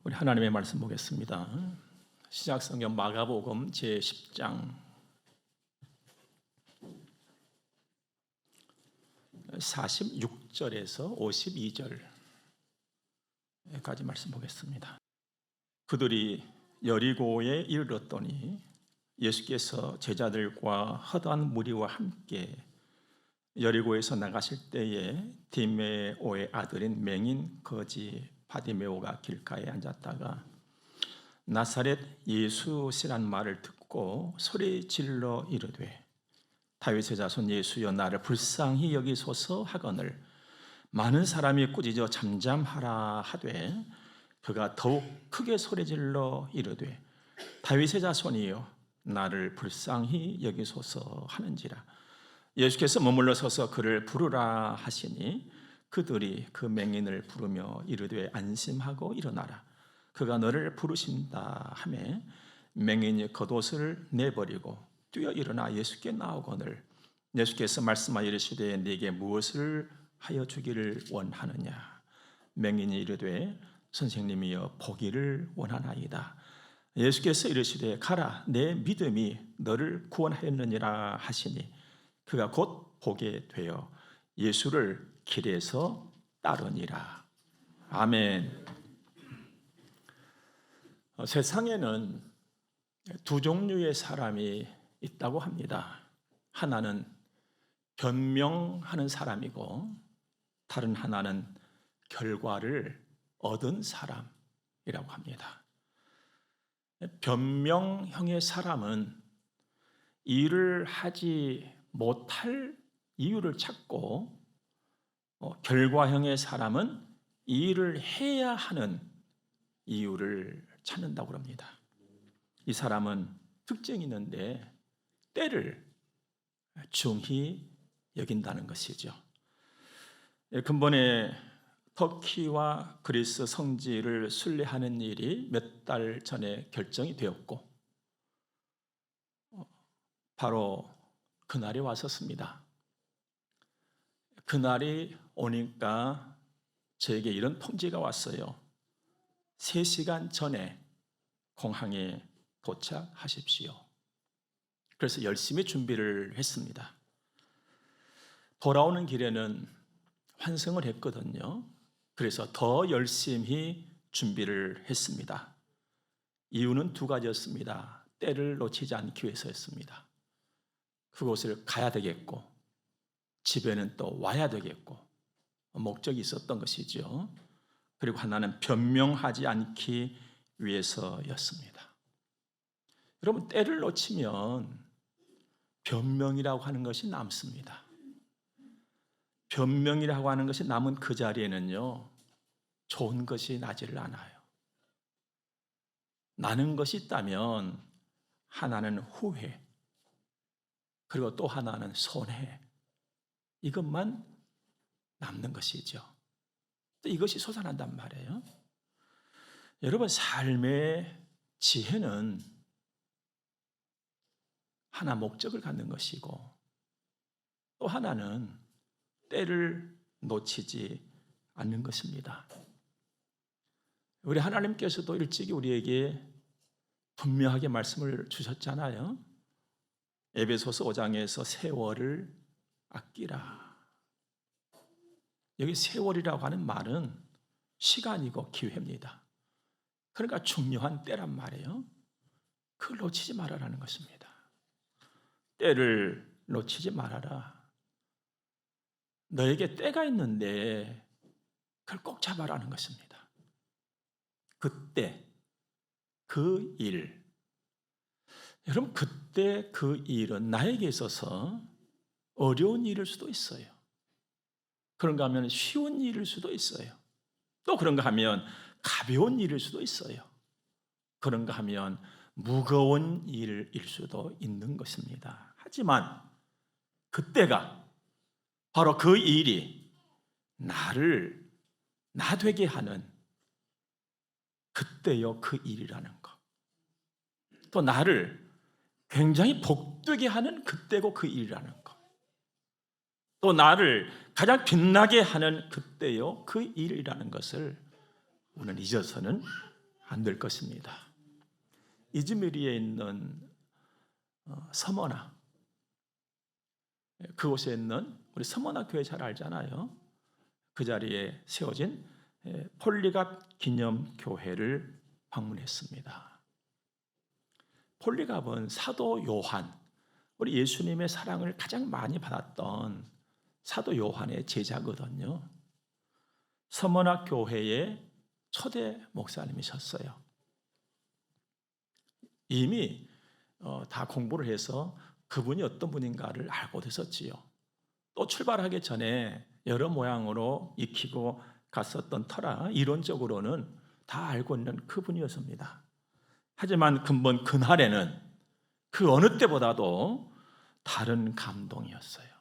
우리 하나님의 말씀 보겠습니다. 시작성경 마가복음 제10장 46절에서 52절까지 말씀 보겠습니다. 그들이 여리고에 이르렀더니 예수께서 제자들과 허다한 무리와 함께 여리고에서 나가실 때에 디메오의 아들인 맹인 거지 바디메오가 길가에 앉았다가 나사렛 예수시란 말을 듣고 소리 질러 이르되 다윗의 자손 예수여 나를 불쌍히 여기소서 하거늘 많은 사람이 꾸짖어 잠잠하라 하되 그가 더욱 크게 소리 질러 이르되 다윗의 자손이여 나를 불쌍히 여기소서 하는지라. 예수께서 머물러 서서 그를 부르라 하시니 그들이 그 맹인을 부르며 이르되 안심하고 일어나라 그가 너를 부르신다 하매 맹인이 겉옷을 내버리고 뛰어 일어나 예수께 나오거늘 예수께서 말씀하여 이르시되 네게 무엇을 하여 주기를 원하느냐. 맹인이 이르되 선생님이여 보기를 원하나이다. 예수께서 이르시되 가라 내 믿음이 너를 구원하였느니라 하시니 그가 곧 보게 되어 예수를 길에서 따르니라. 아멘. 세상에는 두 종류의 사람이 있다고 합니다. 하나는 변명하는 사람이고 다른 하나는 결과를 얻은 사람이라고 합니다. 변명형의 사람은 일을 하지 못할 이유를 찾고 결과형의 사람은 일을 해야 하는 이유를 찾는다고 합니다. 이 사람은 특징이 있는데 때를 중히 여긴다는 것이죠. 근본에 터키와 그리스 성지를 순례하는 일이 몇 달 전에 결정이 되었고 바로 그날이 왔었습니다. 그날이 오니까 저에게 이런 통지가 왔어요. 3시간 전에 공항에 도착하십시오. 그래서 열심히 준비를 했습니다. 돌아오는 길에는 환승을 했거든요. 그래서 더 열심히 준비를 했습니다. 이유는 2가지였습니다. 때를 놓치지 않기 위해서였습니다. 그곳을 가야 되겠고 집에는 또 와야 되겠고 목적이 있었던 것이죠. 그리고 하나는 변명하지 않기 위해서였습니다. 여러분 때를 놓치면 변명이라고 하는 것이 남습니다. 변명이라고 하는 것이 남은 그 자리에는요 좋은 것이 나지를 않아요. 나는 것이 있다면 하나는 후회 그리고 또 하나는 손해 이것만 남는 것이죠. 이것이 솟아난단 말이에요. 여러분 삶의 지혜는 하나 목적을 갖는 것이고 또 하나는 때를 놓치지 않는 것입니다. 우리 하나님께서도 일찍이 우리에게 분명하게 말씀을 주셨잖아요. 에베소서 5장에서 세월을 아끼라. 여기 세월이라고 하는 말은 시간이고 기회입니다. 그러니까 중요한 때란 말이에요. 그걸 놓치지 말아라는 것입니다. 때를 놓치지 말아라. 너에게 때가 있는데 그걸 꼭 잡아라는 것입니다. 그때 그 일, 여러분 그때 그 일은 나에게 있어서 어려운 일일 수도 있어요. 그런가 하면 쉬운 일일 수도 있어요. 또 그런가 하면 가벼운 일일 수도 있어요. 그런가 하면 무거운 일일 수도 있는 것입니다. 하지만 그때가 바로 그 일이 나를 나 되게 하는 그때요 그 일이라는 것. 또 나를 굉장히 복되게 하는 그때고 그 일이라는 것. 또 나를 가장 빛나게 하는 그때요 그 일이라는 것을 우리는 잊어서는 안 될 것입니다. 이즈미리에 있는 서머나, 그곳에 있는 우리 서머나 교회 잘 알잖아요. 그 자리에 세워진 폴리갑 기념교회를 방문했습니다. 폴리갑은 사도 요한, 우리 예수님의 사랑을 가장 많이 받았던 사도 요한의 제자거든요. 서머나 교회의 초대 목사님이셨어요. 이미 다 공부를 해서 그분이 어떤 분인가를 알고 있었지요. 또 출발하기 전에 여러 모양으로 익히고 갔었던 터라 이론적으로는 다 알고 있는 그분이었습니다. 하지만 근본 그날에는 그 어느 때보다도 다른 감동이었어요.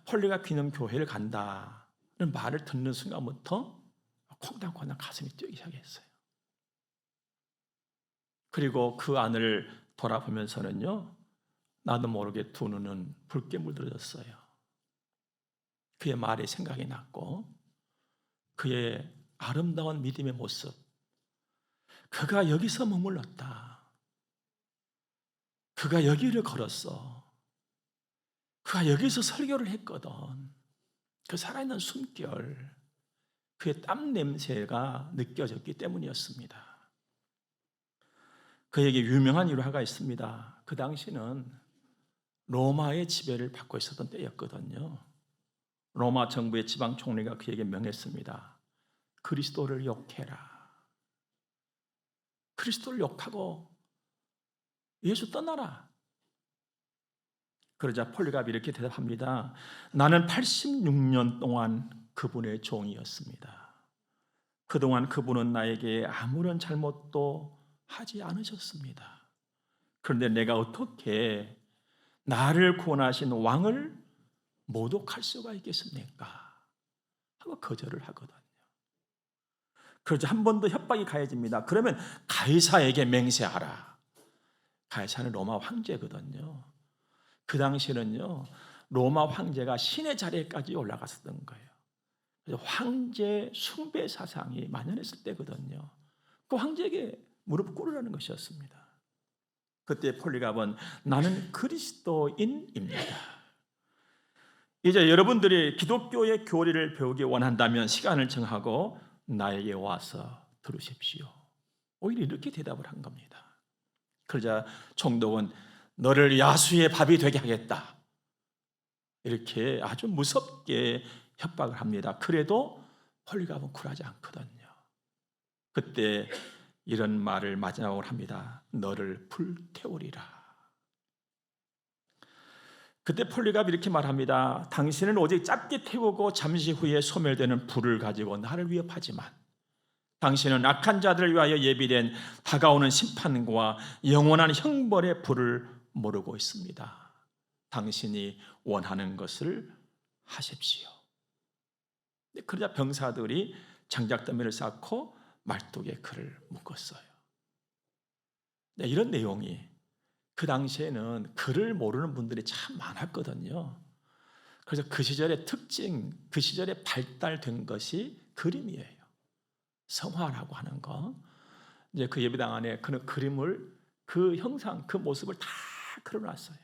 폴리갑 기념교회를 간다는 말을 듣는 순간부터 콩당콩당 가슴이 뛰기 시작했어요. 그리고 그 안을 돌아보면서는요, 나도 모르게 두 눈은 붉게 물들어졌어요. 그의 말이 생각이 났고 그의 아름다운 믿음의 모습, 그가 여기서 머물렀다, 그가 여기를 걸었어, 그가 여기서 설교를 했거든, 그 살아있는 숨결, 그의 땀 냄새가 느껴졌기 때문이었습니다. 그에게 유명한 일화가 있습니다. 그 당시는 로마의 지배를 받고 있었던 때였거든요. 로마 정부의 지방 총리가 그에게 명했습니다. 그리스도를 욕해라. 그리스도를 욕하고 예수 떠나라. 그러자 폴리갑이 이렇게 대답합니다. 나는 86년 동안 그분의 종이었습니다. 그동안 그분은 나에게 아무런 잘못도 하지 않으셨습니다. 그런데 내가 어떻게 나를 구원하신 왕을 모독할 수가 있겠습니까? 하고 거절을 하거든요. 그러자 한 번 더 협박이 가해집니다. 그러면 가이사에게 맹세하라. 가이사는 로마 황제거든요. 그 당시에는요, 로마 황제가 신의 자리에까지 올라갔었던 거예요. 그래서 황제 숭배 사상이 만연했을 때거든요. 그 황제에게 무릎 꿇으라는 것이었습니다. 그때 폴리갑은 나는 그리스도인입니다. 이제 여러분들이 기독교의 교리를 배우기 원한다면 시간을 정하고 나에게 와서 들으십시오. 오히려 이렇게 대답을 한 겁니다. 그러자 총독은 너를 야수의 밥이 되게 하겠다, 이렇게 아주 무섭게 협박을 합니다. 그래도 폴리갑은 굴하지 않거든요. 그때 이런 말을 마지막으로 합니다. 너를 불태우리라. 그때 폴리갑이 이렇게 말합니다. 당신은 오직 짧게 태우고 잠시 후에 소멸되는 불을 가지고 나를 위협하지만 당신은 악한 자들을 위하여 예비된 다가오는 심판과 영원한 형벌의 불을 모르고 있습니다. 당신이 원하는 것을 하십시오. 그러자 병사들이 장작더미를 쌓고 말뚝에 그를 묶었어요. 이런 내용이 그 당시에는 글을 모르는 분들이 참 많았거든요. 그래서 그 시절의 특징, 그 시절에 발달된 것이 그림이에요. 성화라고 하는 거. 이제 그 예배당 안에 그 그림을, 그 형상, 그 모습을 다 그려놨어요.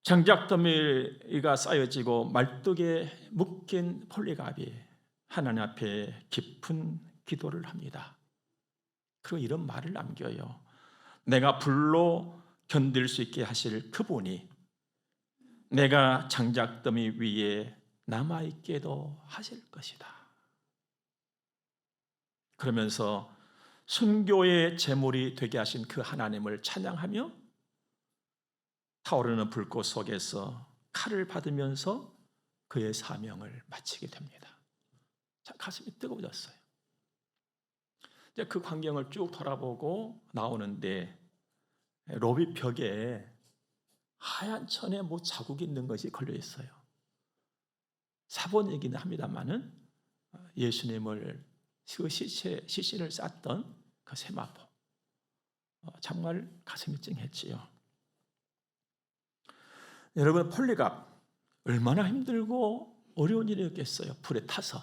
장작더미가 쌓여지고 말뚝에 묶인 폴리갑이 하나님 앞에 깊은 기도를 합니다. 그리고 이런 말을 남겨요. 내가 불로 견딜 수 있게 하실 그분이 내가 장작더미 위에 남아있게도 하실 것이다. 그러면서 순교의 제물이 되게 하신 그 하나님을 찬양하며 타오르는 불꽃 속에서 칼을 받으면서 그의 사명을 마치게 됩니다. 참 가슴이 뜨거워졌어요. 이제 그 광경을 쭉 돌아보고 나오는데 로비 벽에 하얀 천에 뭐 자국이 있는 것이 걸려 있어요. 사본이긴 합니다만은 예수님을 그 시신을 쌌던 그 세마포, 정말 가슴이 찡했지요. 여러분, 폴리갑 얼마나 힘들고 어려운 일이었겠어요. 불에 타서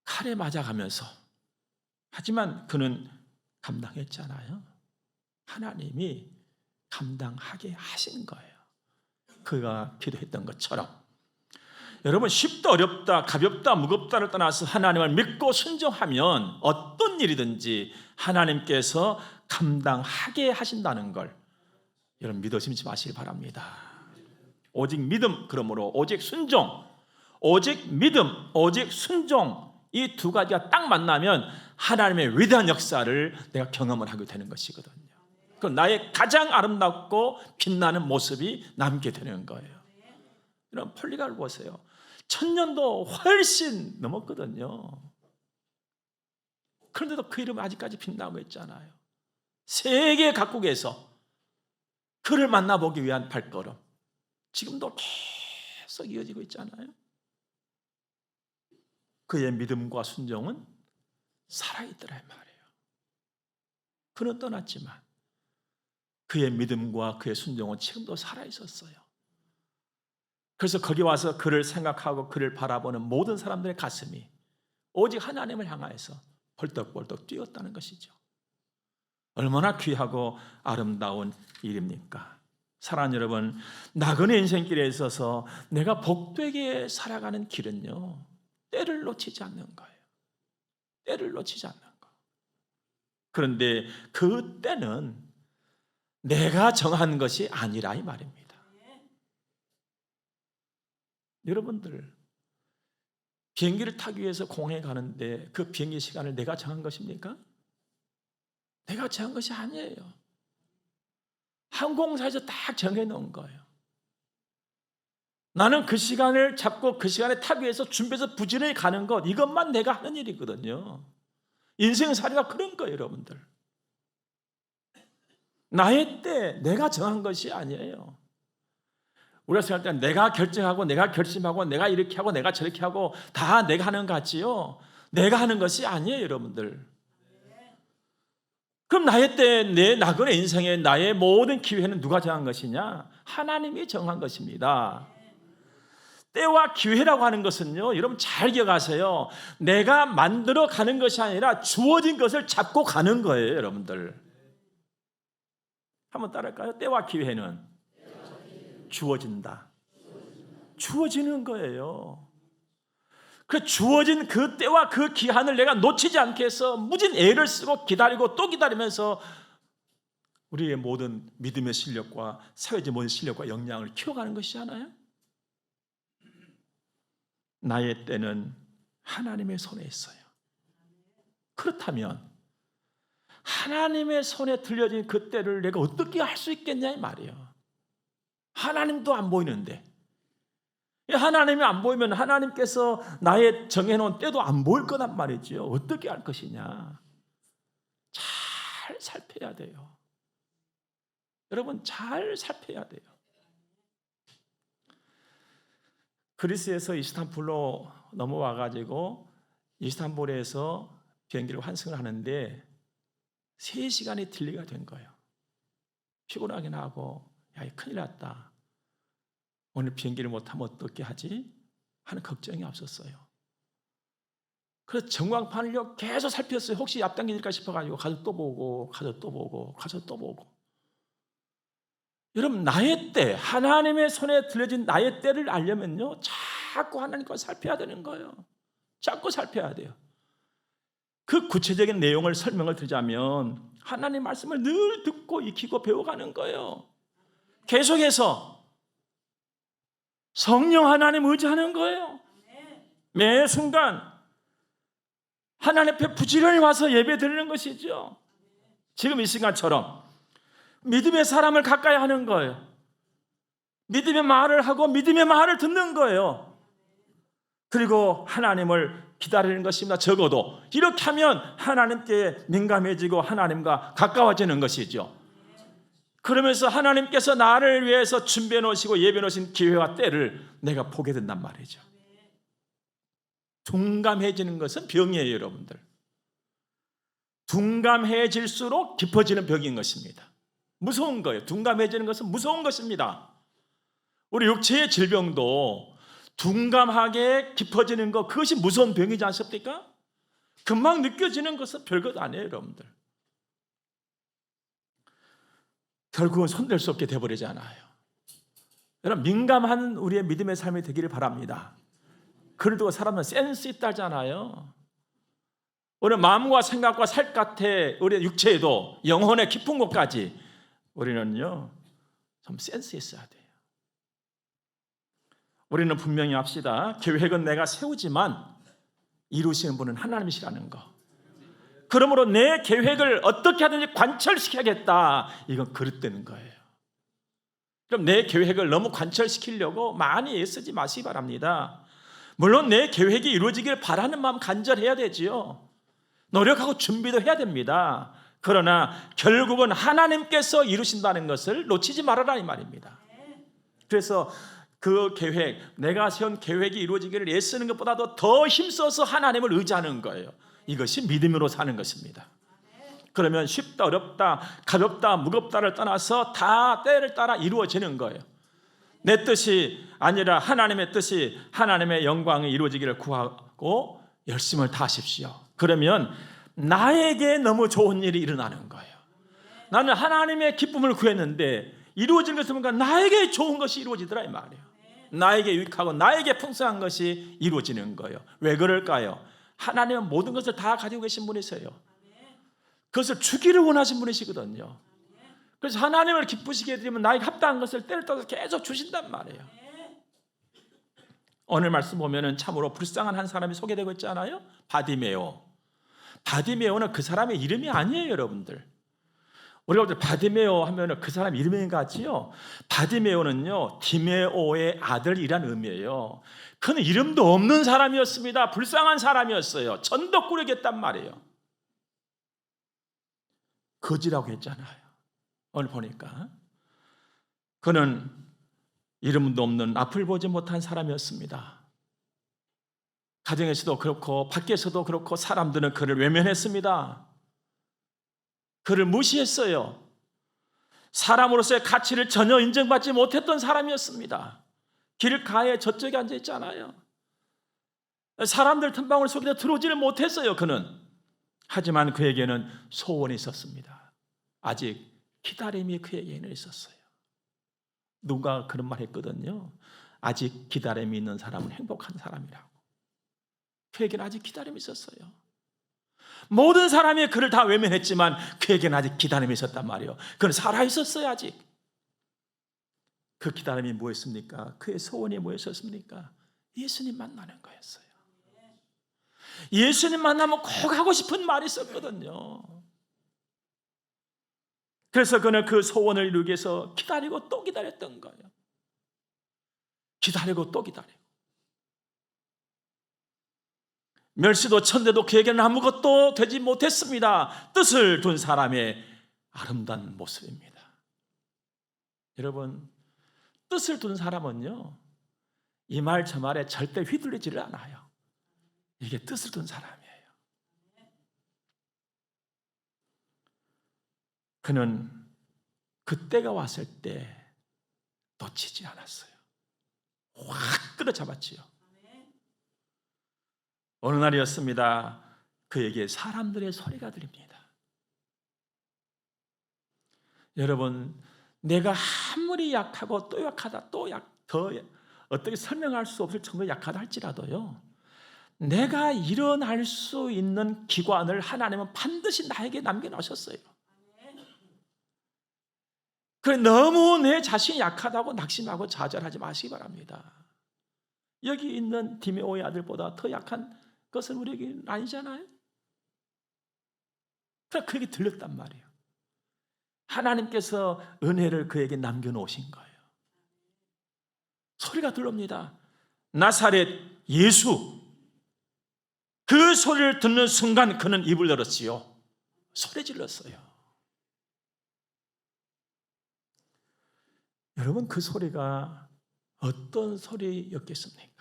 칼에 맞아가면서. 하지만 그는 감당했잖아요. 하나님이 감당하게 하신 거예요. 그가 기도했던 것처럼. 여러분, 쉽다 어렵다 가볍다 무겁다를 떠나서 하나님을 믿고 순종하면 어떤 일이든지 하나님께서 감당하게 하신다는 걸 여러분 믿으시지 마시기 바랍니다. 오직 믿음, 그러므로 오직 순종, 오직 믿음, 오직 순종, 이 두 가지가 딱 만나면 하나님의 위대한 역사를 내가 경험을 하게 되는 것이거든요. 그 나의 가장 아름답고 빛나는 모습이 남게 되는 거예요. 이런 폴리가를 보세요. 1000년도 훨씬 넘었거든요. 그런데도 그 이름은 아직까지 빛나고 있잖아요. 세계 각국에서 그를 만나보기 위한 발걸음 지금도 계속 이어지고 있잖아요. 그의 믿음과 순종은 살아있더라 말이에요. 그는 떠났지만 그의 믿음과 그의 순종은 지금도 살아있었어요. 그래서 거기 와서 그를 생각하고 그를 바라보는 모든 사람들의 가슴이 오직 하나님을 향하여서 벌떡벌떡 뛰었다는 것이죠. 얼마나 귀하고 아름다운 일입니까? 사랑하는 여러분, 나그네 인생길에 있어서 내가 복되게 살아가는 길은요, 때를 놓치지 않는 거예요. 때를 놓치지 않는 거. 그런데 그 때는 내가 정한 것이 아니라 이 말입니다. 여러분들, 비행기를 타기 위해서 공항에 가는데 그 비행기 시간을 내가 정한 것입니까? 내가 정한 것이 아니에요. 항공사에서 딱 정해놓은 거예요. 나는 그 시간을 잡고 그 시간에 타기 위해서 준비해서 부지런히 가는 것, 이것만 내가 하는 일이거든요. 인생살이가 그런 거예요, 여러분들. 나의 때 내가 정한 것이 아니에요. 우리가 생각할 때 내가 결정하고 내가 결심하고 내가 이렇게 하고 내가 저렇게 하고 다 내가 하는 것 같지요. 내가 하는 것이 아니에요, 여러분들. 그럼 나의 때, 내 나그네 인생의 나의 모든 기회는 누가 정한 것이냐? 하나님이 정한 것입니다. 때와 기회라고 하는 것은요, 여러분 잘 기억하세요. 내가 만들어 가는 것이 아니라 주어진 것을 잡고 가는 거예요, 여러분들. 한번 따라할까요? 때와 기회는 주어진다. 주어지는 거예요. 그 주어진 그 때와 그 기한을 내가 놓치지 않게 해서 무진 애를 쓰고 기다리고 또 기다리면서 우리의 모든 믿음의 실력과 사회적 모든 실력과 역량을 키워가는 것이잖아요. 나의 때는 하나님의 손에 있어요. 그렇다면 하나님의 손에 들려진 그 때를 내가 어떻게 할 수 있겠냐 이 말이에요. 하나님도 안 보이는데, 하나님이 안 보이면 하나님께서 나의 정해놓은 때도 안 보일 거란 말이죠. 어떻게 할 것이냐? 잘 살펴야 돼요. 여러분, 잘 살펴야 돼요. 그리스에서 이스탄불로 넘어와가지고 이스탄불에서 비행기를 환승을 하는데 3시간이 딜레이가 된 거예요. 피곤하긴 하고, 야, 큰일 났다. 오늘 비행기를 못하면 어떻게 하지? 하는 걱정이 없었어요. 그래서 전광판을 계속 살폈어요. 혹시 앞당기니까 싶어가지고 가서 또 보고 가서 또 보고 가서 또 보고. 여러분, 나의 때, 하나님의 손에 들려진 나의 때를 알려면요, 자꾸 하나님과 살펴야 되는 거예요. 자꾸 살펴야 돼요. 그 구체적인 내용을 설명을 드리자면 하나님 말씀을 늘 듣고 익히고 배워가는 거예요. 계속해서 성령 하나님 의지하는 거예요. 매 순간 하나님 앞에 부지런히 와서 예배 드리는 것이죠. 지금 이 시간처럼 믿음의 사람을 가까이 하는 거예요. 믿음의 말을 하고 믿음의 말을 듣는 거예요. 그리고 하나님을 기다리는 것입니다. 적어도 이렇게 하면 하나님께 민감해지고 하나님과 가까워지는 것이죠. 그러면서 하나님께서 나를 위해서 준비해 놓으시고 예비해 놓으신 기회와 때를 내가 보게 된단 말이죠. 둔감해지는 것은 병이에요, 여러분들. 둔감해질수록 깊어지는 병인 것입니다. 무서운 거예요. 둔감해지는 것은 무서운 것입니다. 우리 육체의 질병도 둔감하게 깊어지는 것, 그것이 무서운 병이지 않습니까? 금방 느껴지는 것은 별것 아니에요, 여러분들. 결국은 손댈 수 없게 돼버리잖아요. 여러분, 민감한 우리의 믿음의 삶이 되기를 바랍니다. 그를 두고 사람은 센스 있다 하잖아요. 우리 마음과 생각과 살 같아 우리 육체에도 영혼의 깊은 곳까지 우리는요 좀 센스 있어야 돼요. 우리는 분명히 합시다. 계획은 내가 세우지만 이루시는 분은 하나님이시라는 거. 그러므로 내 계획을 어떻게 하든지 관철시켜야겠다. 이건 그릇되는 거예요. 그럼 내 계획을 너무 관철시키려고 많이 애쓰지 마시기 바랍니다. 물론 내 계획이 이루어지길 바라는 마음 간절해야 되지요. 노력하고 준비도 해야 됩니다. 그러나 결국은 하나님께서 이루신다는 것을 놓치지 말아라 이 말입니다. 그래서 그 계획, 내가 세운 계획이 이루어지기를 애쓰는 것보다도 더 힘써서 하나님을 의지하는 거예요. 이것이 믿음으로 사는 것입니다. 그러면 쉽다 어렵다 가볍다 무겁다를 떠나서 다 때를 따라 이루어지는 거예요. 내 뜻이 아니라 하나님의 뜻이, 하나님의 영광이 이루어지기를 구하고 열심을 다하십시오. 그러면 나에게 너무 좋은 일이 일어나는 거예요. 나는 하나님의 기쁨을 구했는데 이루어진 것을 보니까 나에게 좋은 것이 이루어지더라 이 말이에요. 나에게 유익하고 나에게 풍성한 것이 이루어지는 거예요. 왜 그럴까요? 하나님은 모든 것을 다 가지고 계신 분이세요. 그것을 주기를 원하신 분이시거든요. 그래서 하나님을 기쁘시게 해드리면 나에게 합당한 것을 때를 따서 계속 주신단 말이에요. 오늘 말씀 보면은 참으로 불쌍한 한 사람이 소개되고 있잖아요. 바디메오. 바디메오는 그 사람의 이름이 아니에요, 여러분들. 우리가 볼 때 바디메오 하면은 그 사람 이름인 것 같지요. 바디메오는요 디메오의 아들이란 의미예요. 그는 이름도 없는 사람이었습니다. 불쌍한 사람이었어요. 전도 꾸리겠단 말이에요. 거지라고 했잖아요. 오늘 보니까 그는 이름도 없는 앞을 보지 못한 사람이었습니다. 가정에서도 그렇고 밖에서도 그렇고 사람들은 그를 외면했습니다. 그를 무시했어요. 사람으로서의 가치를 전혀 인정받지 못했던 사람이었습니다. 길가에 저쪽에 앉아 있잖아요. 사람들 틈방울 속에 들어오지를 못했어요. 그는. 하지만 그에게는 소원이 있었습니다. 아직 기다림이 그에게는 있었어요. 누가 그런 말 했거든요. 아직 기다림이 있는 사람은 행복한 사람이라고. 그에게는 아직 기다림이 있었어요. 모든 사람이 그를 다 외면했지만 그에게는 아직 기다림이 있었단 말이에요. 그는 살아있었어요. 아직. 그 기다림이 뭐였습니까? 그의 소원이 뭐였습니까? 예수님 만나는 거였어요. 예수님 만나면 꼭 하고 싶은 말이 있었거든요. 그래서 그는 그 소원을 이루기 위해서 기다리고 또 기다렸던 거예요. 기다리고 또 기다리고. 멸시도 천대도 그에게는 아무것도 되지 못했습니다. 뜻을 둔 사람의 아름다운 모습입니다. 여러분, 뜻을 둔 사람은요 이 말 저 말에 절대 휘둘리지를 않아요. 이게 뜻을 둔 사람이에요. 그는 그때가 왔을 때 놓치지 않았어요. 확 끌어잡았지요. 어느 날이었습니다. 그에게 사람들의 소리가 들립니다. 여러분, 내가 아무리 약하고 또 약하다, 더 어떻게 설명할 수 없을 정도로 약하다 할지라도요, 내가 일어날 수 있는 기관을 하나님은 반드시 나에게 남겨놓으셨어요. 그래, 너무 내 자신이 약하다고 낙심하고 좌절하지 마시기 바랍니다. 여기 있는 디메오의 아들보다 더 약한 것은 우리에게 아니잖아요. 그러니까 그에게 들렸단 말이에요. 하나님께서 은혜를 그에게 남겨놓으신 거예요. 소리가 들립니다. 나사렛 예수. 그 소리를 듣는 순간 그는 입을 열었지요. 소리 질렀어요. 여러분, 그 소리가 어떤 소리였겠습니까?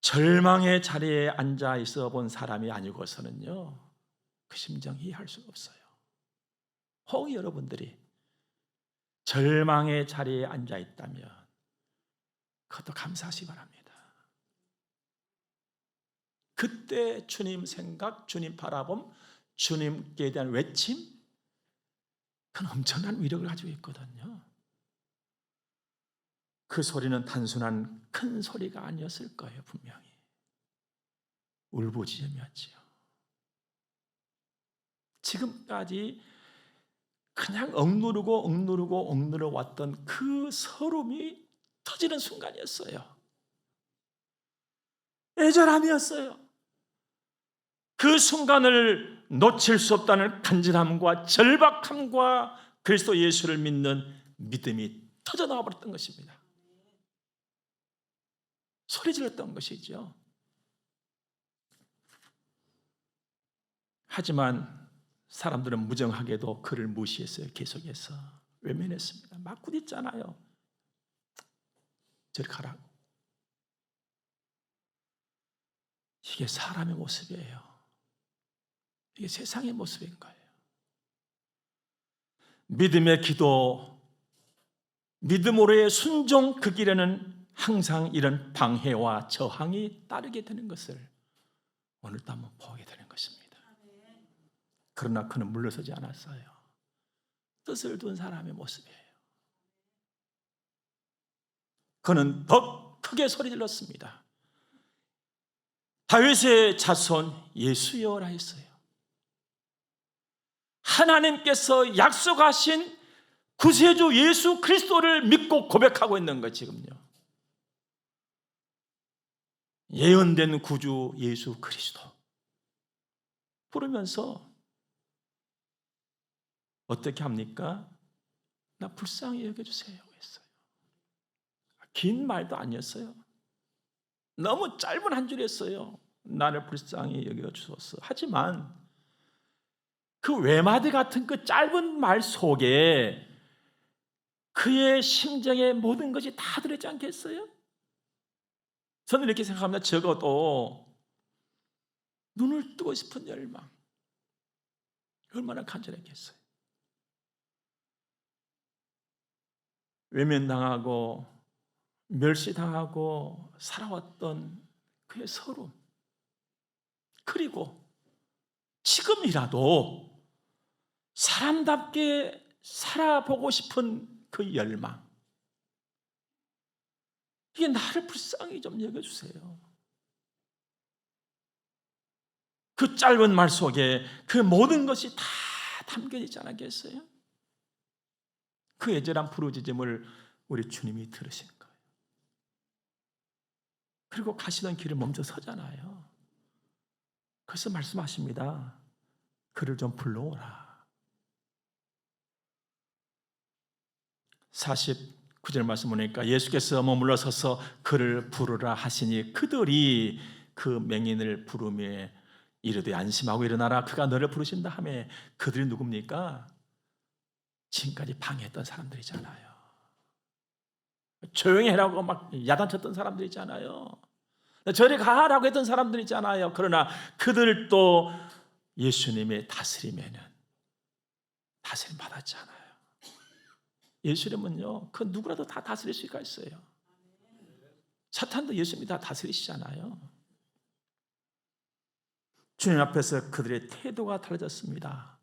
절망의 자리에 앉아 있어 본 사람이 아니고서는요 그 심정 이해할 수가 없어요. 혹 여러분들이 절망의 자리에 앉아 있다면 그것도 감사하시기 바랍니다. 그때 주님 생각, 주님 바라봄, 주님께 대한 외침, 그건 엄청난 위력을 가지고 있거든요. 그 소리는 단순한 큰 소리가 아니었을 거예요. 분명히 울부짖음이었지요. 지금까지 그냥 억누르고 왔던 그 서름이 터지는 순간이었어요. 애절함이었어요. 그 순간을 놓칠 수 없다는 간절함과 절박함과 그리스도 예수를 믿는 믿음이 터져나와 버렸던 것입니다. 소리 질렀던 것이죠. 하지만 사람들은 무정하게도 그를 무시했어요. 계속해서 외면했습니다. 막 부딪잖아요. 저리 가라고. 이게 사람의 모습이에요. 이게 세상의 모습인 거예요. 믿음의 기도, 믿음으로의 순종 그 길에는 항상 이런 방해와 저항이 따르게 되는 것을 오늘도 한번 보게 되는 것입니다. 그러나 그는 물러서지 않았어요. 뜻을 둔 사람의 모습이에요. 그는 더 크게 소리 질렀습니다. 다윗의 자손 예수여라 했어요. 하나님께서 약속하신 구세주 예수 그리스도를 믿고 고백하고 있는 거예요. 지금요. 예언된 구주 예수 그리스도 부르면서 어떻게 합니까? 나 불쌍히 여겨주세요 했어요. 긴 말도 아니었어요. 너무 짧은 한 줄이었어요. 나를 불쌍히 여겨주소서. 하지만 그 외마디 같은 그 짧은 말 속에 그의 심정의 모든 것이 다 들어있지 않겠어요? 저는 이렇게 생각합니다. 적어도 눈을 뜨고 싶은 열망, 얼마나 간절했겠어요. 외면당하고 멸시당하고 살아왔던 그의 서름, 그리고 지금이라도 사람답게 살아보고 싶은 그 열망, 이게 나를 불쌍히 좀 여겨주세요. 그 짧은 말 속에 그 모든 것이 다 담겨져 있지 않았겠어요? 그 애절한 부르짖음을 우리 주님이 들으신 거예요. 그리고 가시던 길을 멈춰 서잖아요. 그래서 말씀하십니다. 그를 좀 불러오라. 49절 말씀 보니까 예수께서 머물러 서서 그를 부르라 하시니 그들이 그 맹인을 부르며 이르되 안심하고 일어나라 그가 너를 부르신다 하며, 그들이 누굽니까? 지금까지 방해했던 사람들이잖아요. 조용히 해라고 막 야단쳤던 사람들이잖아요. 저리 가라고 했던 사람들이잖아요. 그러나 그들도 예수님의 다스림에는 다스림 받았잖아요. 예수님은요, 그 누구라도 다 다스릴 수가 있어요. 사탄도 예수님이 다 다스리시잖아요. 주님 앞에서 그들의 태도가 달라졌습니다.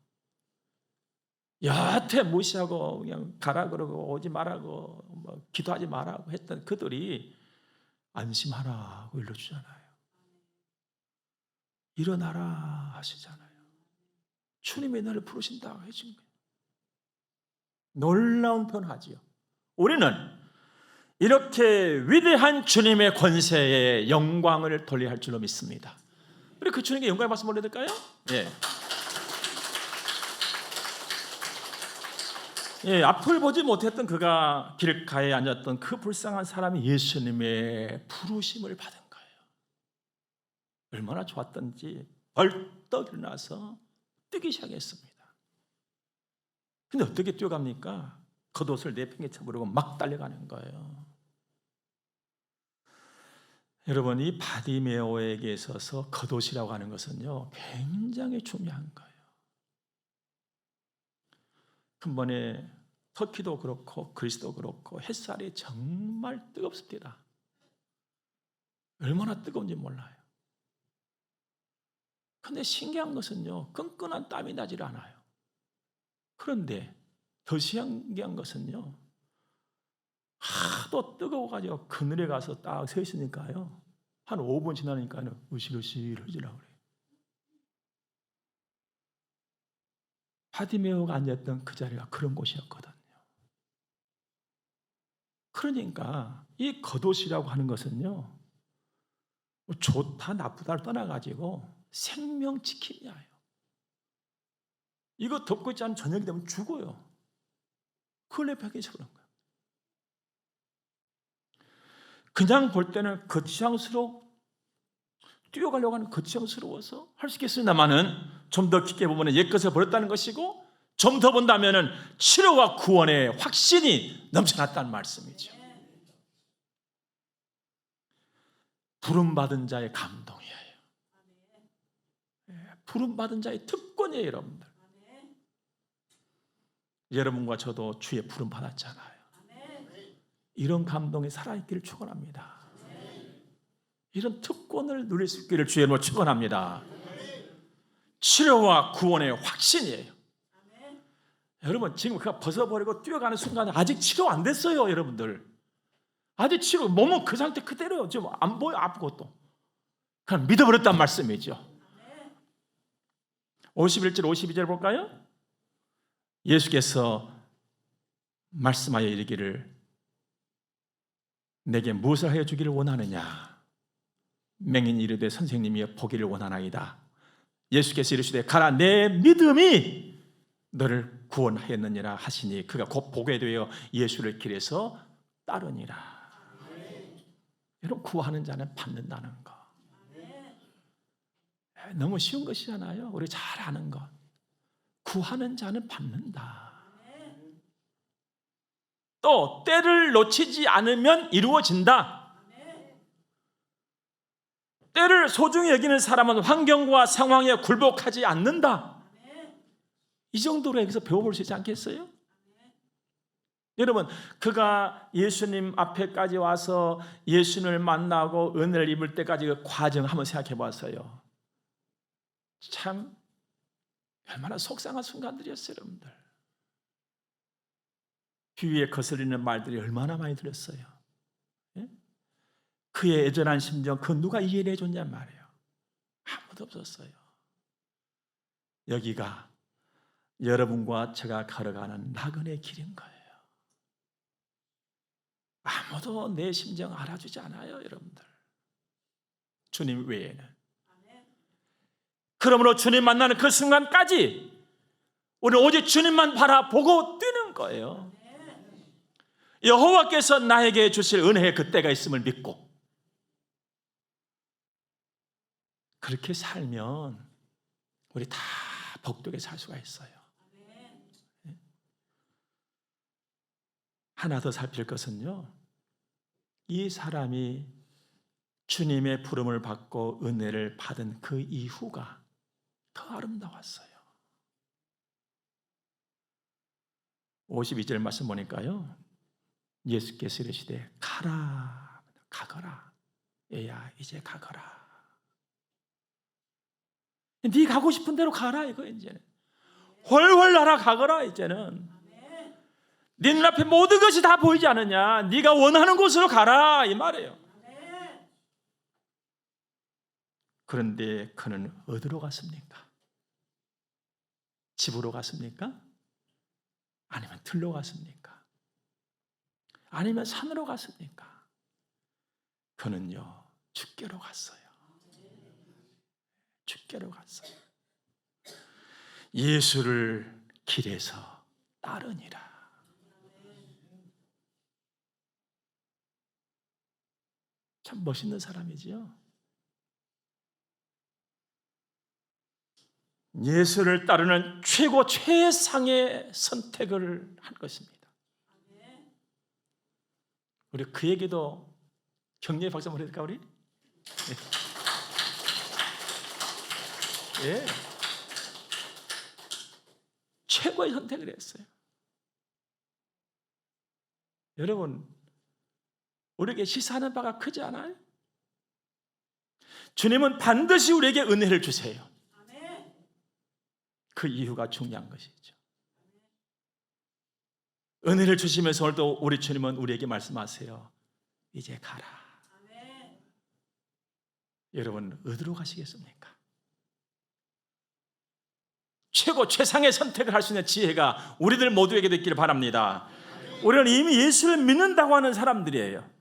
여태 무시하고 그냥 가라 그러고 오지 말라고 뭐 기도하지 말라고 했던 그들이 안심하라고 일러주잖아요. 일어나라 하시잖아요. 주님이 너를 부르신다고 해준 거예요. 놀라운 변화지요. 우리는 이렇게 위대한 주님의 권세에 영광을 돌려야 할 줄로 믿습니다. 우리 그 주님께 영광의 말씀 올려드릴까요? 예. 예, 앞을 보지 못했던 그가 길가에 앉았던 그 불쌍한 사람이 예수님의 부르심을 받은 거예요. 얼마나 좋았던지 벌떡 일어나서 뛰기 시작했습니다. 근데 어떻게 뛰어갑니까? 겉옷을 내팽개쳐 버리고 막 달려가는 거예요. 여러분, 이 바디메오에게 있어서 겉옷이라고 하는 것은요, 굉장히 중요한 거예요. 한 번에 터키도 그렇고 그리스도 그렇고 햇살이 정말 뜨겁습니다. 얼마나 뜨거운지 몰라요. 근데 신기한 것은요, 끈끈한 땀이 나질 않아요. 그런데 더 신기한 것은요, 하도 뜨거워가지고 그늘에 가서 딱 서 있으니까요, 한 5분 지나니까요 으실으실해지라고 그래요. 바디메오가 앉았던 그 자리가 그런 곳이었거든요. 그러니까 이 겉옷이라고 하는 것은요, 좋다 나쁘다를 떠나가지고 생명지킴이에요. 이거 덮고 있지 않으면 저녁이 되면 죽어요. 그걸 내벽에서 그런 거예요. 그냥 볼 때는 뛰어가려고 하는 거창스러워서 할 수 있겠습니다만은 좀 더 깊게 보면 옛것을 버렸다는 것이고, 좀 더 본다면 치료와 구원의 확신이 넘쳐났다는 말씀이죠. 부름받은 자의 감동이에요. 부름받은 자의 특권이에요, 여러분들. 여러분과 저도 주의 부름 받았잖아요. 이런 감동이 살아있기를 축원합니다. 이런 특권을 누릴 수 있기를 주의 이름으로 축원합니다. 치료와 구원의 확신이에요. 여러분, 지금 그가 벗어버리고 뛰어가는 순간에 아직 치료 안 됐어요, 여러분들. 아직 치료, 몸은 그 상태 그대로요. 지금 안 보여, 아무것도. 그냥 믿어버렸단 말씀이죠. 51절, 52절 볼까요? 예수께서 말씀하여 이르기를 내게 무엇을 하여 주기를 원하느냐? 맹인이 이르되 선생님이여 보기를 원하나이다. 예수께서 이르시되 가라, 내 믿음이 너를 구원하였느니라 하시니 그가 곧 보게 되어 예수를 길에서 따르니라. 여러분, 구하는 자는 받는다는 거 너무 쉬운 것이잖아요. 우리 잘 아는 것. 구하는 자는 받는다. 또 때를 놓치지 않으면 이루어진다. 때를 소중히 여기는 사람은 환경과 상황에 굴복하지 않는다. 이 정도로 여기서 배워볼 수 있지 않겠어요? 여러분, 그가 예수님 앞에까지 와서 예수님을 만나고 은혜를 입을 때까지 그 과정 한번 생각해 봤어요. 참 얼마나 속상한 순간들이었어요, 여러분들. 귀에 거슬리는 말들이 얼마나 많이 들었어요. 예? 그의 애절한 심정, 그 누가 이해해 줬냔 말이에요. 아무도 없었어요. 여기가 여러분과 제가 걸어가는 나그네 길인 거예요. 아무도 내 심정 알아주지 않아요, 여러분들. 주님 외에는. 그러므로 주님 만나는 그 순간까지 우리는 오직 주님만 바라보고 뛰는 거예요. 여호와께서 나에게 주실 은혜의 그때가 있음을 믿고 그렇게 살면 우리 다 복되게 살 수가 있어요. 하나 더 살필 것은요, 이 사람이 주님의 부름을 받고 은혜를 받은 그 이후가 더 아름다웠어요. 52절 말씀 보니까요, 예수께서 이르시되 가거라. 얘야, 이제 가거라. 네 가고 싶은 대로 가라, 이거 이제는. 훨훨 날아가거라. 이제는 네 눈앞에 모든 것이 다 보이지 않느냐? 네가 원하는 곳으로 가라, 이 말이에요. 그런데 그는 어디로 갔습니까? 집으로 갔습니까? 아니면 들로 갔습니까? 아니면 산으로 갔습니까? 그는요, 주께로 갔어요. 주께로 갔어요. 예수를 길에서 따르니라. 참 멋있는 사람이지요. 예수를 따르는 최상의 선택을 한 것입니다. 우리 그에게도 격려의 박수 한번 해줄까, 우리? 예. 최고의 선택을 했어요. 여러분, 우리에게 시사하는 바가 크지 않아요? 주님은 반드시 우리에게 은혜를 주세요. 그 이유가 중요한 것이죠. 은혜를 주시면서 오늘도 우리 주님은 우리에게 말씀하세요. 이제 가라. 여러분, 어디로 가시겠습니까? 최상의 선택을 할 수 있는 지혜가 우리들 모두에게도 있기를 바랍니다. 우리는 이미 예수를 믿는다고 하는 사람들이에요.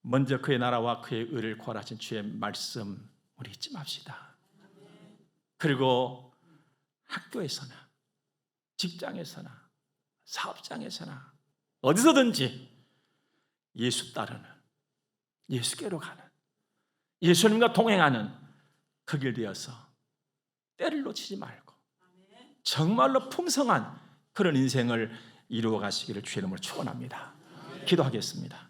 먼저 그의 나라와 그의 의를 구하라신 주의 말씀 우리 잊지 맙시다. 그리고 학교에서나 직장에서나 사업장에서나 어디서든지 예수 따르는, 예수께로 가는, 예수님과 동행하는 그 길 되어서 때를 놓치지 말고 정말로 풍성한 그런 인생을 이루어 가시기를 주의 이름으로 축원합니다. 기도하겠습니다.